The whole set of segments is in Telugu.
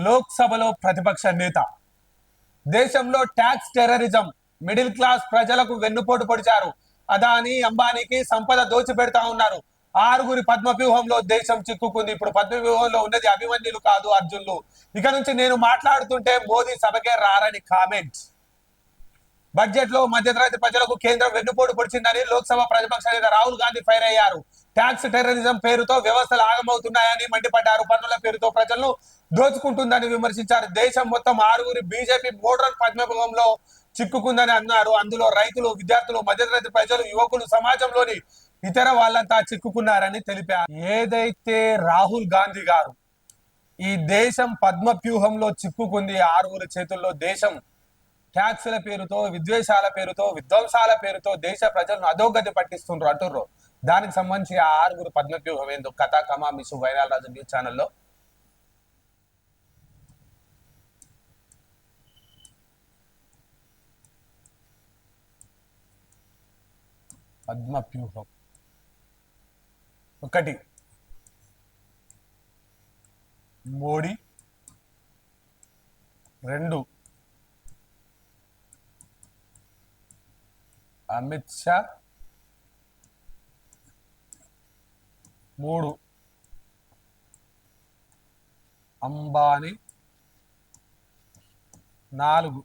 లోక్సభలో ప్రతిపక్ష నేత దేశంలో ట్యాక్స్ టెర్రరిజం మిడిల్ క్లాస్ ప్రజలకు వెన్నుపోటు పొడిచారు. అదాని అంబానీకి సంపద దోచిపెడతా ఉన్నారు. ఆరుగురి పద్మవ్యూహంలో దేశం చిక్కుకుంది. ఇప్పుడు పద్మవ్యూహంలో ఉన్నది అభిమన్యులు కాదు, అర్జున్లు. ఇక నుంచి నేను మాట్లాడుతుంటే మోదీ సభకే రారని కామెంట్స్. బడ్జెట్ లో మధ్యతరగతి ప్రజలకు కేంద్రం వెన్నుపోటు పొడిచిందని లోక్సభ ప్రతిపక్ష నేత రాహుల్ గాంధీ ఫైర్ అయ్యారు. ట్యాక్స్ టెర్రరిజం పేరుతో వ్యవస్థలు ఆగమవుతున్నాయని మండిపడ్డారు. పన్నుల పేరుతో ప్రజలను దోచుకుంటుందని విమర్శించారు. దేశం మొత్తం ఆరుగురి బీజేపీ మోడ్రన్ పద్మవ్యూహంలో చిక్కుకుందని అన్నారు. అందులో రైతులు, విద్యార్థులు, మధ్యతరగతి ప్రజలు, యువకులు, సమాజంలోని ఇతర వాళ్ళంతా చిక్కుకున్నారని తెలిపారు. ఏదైతే రాహుల్ గాంధీ గారు ఈ దేశం పద్మవ్యూహంలో చిక్కుకుంది, ఆరుగురి చేతుల్లో దేశం ట్యాక్సుల పేరుతో, విద్వేషాల పేరుతో, విధ్వంసాల పేరుతో దేశ ప్రజలను అధోగతి పట్టిస్తుండ్రు అంటుర్రు. దానికి సంబంధించి ఆ ఆరుగురు పద్మవ్యూహం ఏందో కథా కమా మిసు వైనాల్ రాజు న్యూస్ ఛానల్లో పద్మవ్యూహం. ఒకటి, మోడీ. రెండు, అమిత్ షా. మూడు, అంబానీ. నాలుగు,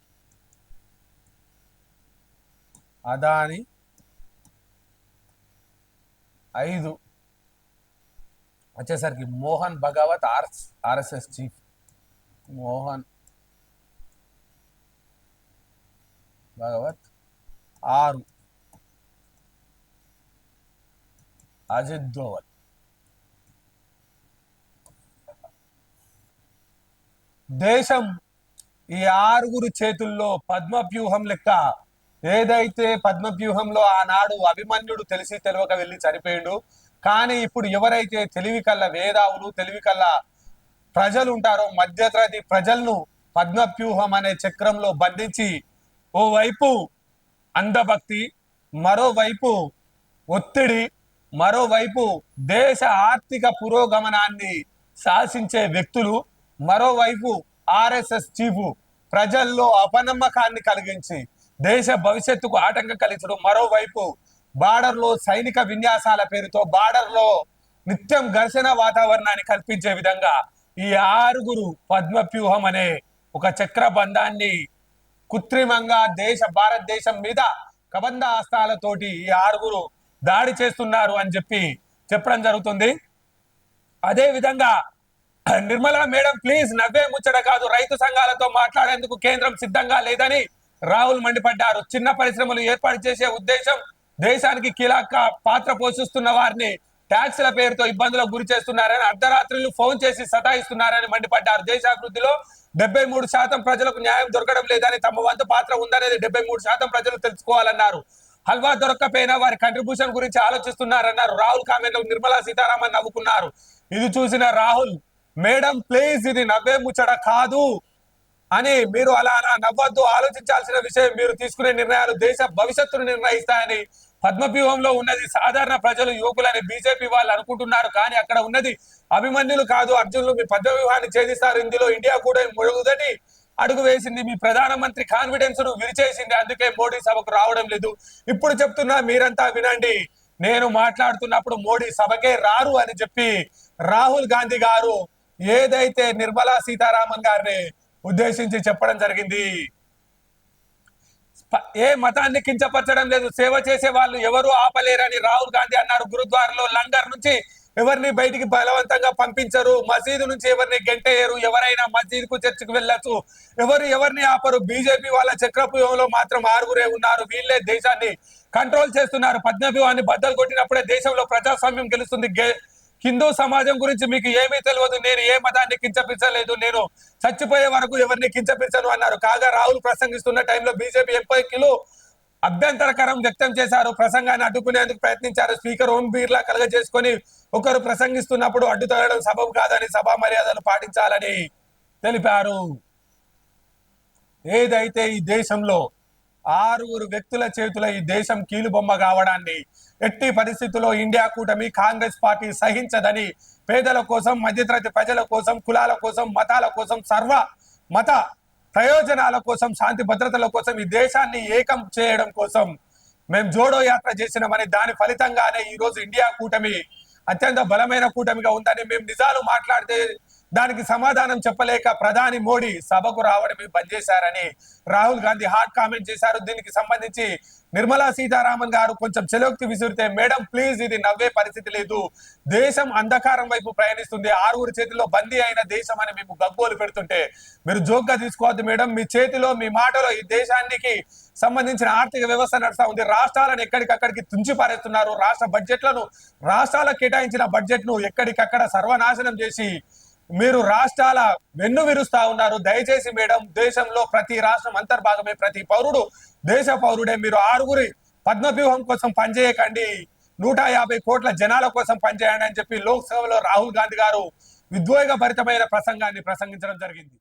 అదాని. ఐదు వచ్చేసరికి మోహన్ భగవత్, ఆర్ఎస్ఎస్ చీఫ్ మోహన్ భగవత్. ఆరు, అజిత్ దోవల్. దేశం ఈ ఆరుగురు చేతుల్లో పద్మవ్యూహం లెక్క. ఏదైతే పద్మవ్యూహంలో ఆనాడు అభిమన్యుడు తెలిసి తెలియక వెళ్ళి చనిపోయిండు, కానీ ఇప్పుడు ఎవరైతే తెలివి కల్ల వేదావులు, తెలివి కల్ల ప్రజలు ఉంటారో మధ్యతరగతి ప్రజలను పద్మవ్యూహం అనే చక్రంలో బంధించి ఓవైపు అంధభక్తి, మరోవైపు ఒత్తిడి, మరోవైపు దేశ ఆర్థిక పురోగమనాన్ని శాసించే వ్యక్తులు, మరోవైపు ఆర్ఎస్ఎస్ చీఫ్ ప్రజల్లో అపనమ్మకాన్ని కలిగించి దేశ భవిష్యత్తుకు ఆటంకం కలిగించడం, మరోవైపు బార్డర్లో సైనిక విన్యాసాల పేరుతో బార్డర్లో నిత్యం ఘర్షణ వాతావరణాన్ని కల్పించే విధంగా ఈ ఆరుగురు పద్మవ్యూహం అనే ఒక చక్రబంధాన్ని కృత్రిమంగా భారతదేశం మీద కబంధ హస్తాలతోటి ఈ ఆరుగురు దాడి చేస్తున్నారు అని చెప్పడం జరుగుతుంది. అదే విధంగా నిర్మలా మేడం ప్లీజ్ నవ్వే ముచ్చట కాదు, రైతు సంఘాలతో మాట్లాడేందుకు కేంద్రం సిద్ధంగా లేదని రాహుల్ మండిపడ్డారు. చిన్న పరిశ్రమలు ఏర్పాటు చేసే ఉద్దేశం దేశానికి కీలక పాత్ర పోషిస్తున్న వారిని ట్యాక్స్ల పేరుతో ఇబ్బందులకు గురి చేస్తున్నారని, అర్ధరాత్రులు ఫోన్ చేసి సతాయిస్తున్నారని మండిపడ్డారు. దేశాభివృద్ధిలో 73% ప్రజలకు న్యాయం దొరకడం లేదని, తమ వంతు పాత్ర ఉందనేది 73% ప్రజలు తెలుసుకోవాలన్నారు. హల్వా దొరక్కపోయినా వారి కంట్రిబ్యూషన్ గురించి ఆలోచిస్తున్నారన్నారు. రాహుల్ కామెంట్ నిర్మలా సీతారామన్ నవ్వుకున్నారు. ఇది చూసిన రాహుల్ మేడం ప్లీజ్ ఇది నవ్వే ముచ్చట కాదు అని, మీరు అలా నవ్వద్దు, ఆలోచించాల్సిన విషయం, మీరు తీసుకునే నిర్ణయాలు దేశ భవిష్యత్తును నిర్ణయిస్తాయని, పద్మవ్యూహంలో ఉన్నది సాధారణ ప్రజలు, యువకులని బీజేపీ వాళ్ళు అనుకుంటున్నారు, కానీ అక్కడ ఉన్నది అభిమన్యులు కాదు, అర్జునులు. మీ పద్మవ్యూహాన్ని ఛేదిస్తారు. ఇందులో ఇండియా కూడా మొదటి అడుగు వేసింది. మీ ప్రధానమంత్రి కాన్ఫిడెన్స్ ను విరిచేసింది. అందుకే మోడీ సభకు రావడం లేదు. ఇప్పుడు చెప్తున్నా, మీరంతా వినండి. నేను మాట్లాడుతున్నప్పుడు మోడీ సభకే రారు అని చెప్పి రాహుల్ గాంధీ గారు ఏదైతే నిర్మలా సీతారామన్ గారిని ఉద్దేశించి చెప్పడం జరిగింది. ఏ మతాన్ని కించపరచడం లేదు, సేవ చేసే వాళ్ళు ఎవరు ఆపలేరని రాహుల్ గాంధీ అన్నారు. గురుద్వారాలో లంగర్ నుంచి ఎవరిని బయటికి బలవంతంగా పంపించరు, మసీదు నుంచి ఎవరిని గెంటేయరు, ఎవరైనా మసీదుకు చర్చికి వెళ్ళచ్చు, ఎవరిని ఆపరు. బీజేపీ వాళ్ళ చక్రవ్యూహంలో మాత్రం ఆరుగురే ఉన్నారు. వీళ్ళే దేశాన్ని కంట్రోల్ చేస్తున్నారు. పద్మవ్యూహాన్ని బద్దలు కొట్టినప్పుడే దేశంలో ప్రజాస్వామ్యం గెలుస్తుంది. హిందూ సమాజం గురించి మీకు ఏమీ తెలియదు, నేను ఏ మతాన్ని కించపించలేదు, నేను చచ్చిపోయే వరకు ఎవరిని కించపించను అన్నారు. కాగా రాహుల్ ప్రసంగిస్తున్న టైంలో బీజేపీ ఎంపీలు అభ్యంతరకరం వ్యక్తం చేశారు. ప్రసంగాన్ని అడ్డుకునేందుకు ప్రయత్నించారు. స్పీకర్ ఓం బిర్లా కలగజేసుకొని ఒకరు ప్రసంగిస్తున్నప్పుడు అడ్డుతగలడం సబబు కాదని, సభా మర్యాదలు పాటించాలని తెలిపారు. ఏదైతే ఈ దేశంలో ఆరుగురు వ్యక్తుల చేతుల ఈ దేశం కీలుబొమ్మ కావడాన్ని ఎట్టి పరిస్థితుల్లో ఇండియా కూటమి, కాంగ్రెస్ పార్టీ సహించదని పేదల కోసం, మధ్యతరగతి ప్రజల కోసం, కులాల కోసం, మతాల కోసం, సర్వ మత ప్రయోజనాల కోసం, శాంతి భద్రతల కోసం, ఈ దేశాన్ని ఏకం చేయడం కోసం మేము జోడో యాత్ర చేసినామని, దాని ఫలితంగానే ఈ రోజు ఇండియా కూటమి అత్యంత బలమైన కూటమిగా ఉందని, మేము నిజాలు మాట్లాడితే దానికి సమాధానం చెప్పలేక ప్రధాని మోడీ సభకు రావడమే బంద్ చేశారని రాహుల్ గాంధీ హాట్ కామెంట్ చేశారు. దీనికి సంబంధించి నిర్మలా సీతారామన్ గారు కొంచెం చెలోక్తి విసిరితే, మేడం ప్లీజ్ ఇది నవ్వే పరిస్థితి లేదు, దేశం అంధకారం వైపు ప్రయాణిస్తుంది, 6 చేతిలో బందీ అయిన దేశం అని మేము గగ్గోలు పెడుతుంటే మీరు జోక్గా తీసుకోవద్దు మేడం, మీ చేతిలో మీ మాటలో ఈ దేశానికి సంబంధించిన ఆర్థిక వ్యవస్థ నడుస్తా ఉంది, రాష్ట్రాలను ఎక్కడికక్కడికి తుంచి పారేస్తున్నారు, రాష్ట్ర బడ్జెట్లను రాష్ట్రాలకు కేటాయించిన బడ్జెట్ ను ఎక్కడికక్కడ సర్వనాశనం చేసి మీరు రాష్ట్రాల వెన్ను విరుస్తా ఉన్నారు. దయచేసి మేడం, దేశంలో ప్రతి రాష్ట్రం అంతర్భాగమే, ప్రతి పౌరుడు దేశ పౌరుడే, మీరు 6 పద్మవ్యూహం కోసం పనిచేయకండి, 150 కోట్ల జనాల కోసం పనిచేయండి అని చెప్పి లోక్సభలో రాహుల్ గాంధీ గారు విద్వేగభరితమైన ప్రసంగాన్ని ప్రసంగించడం జరిగింది.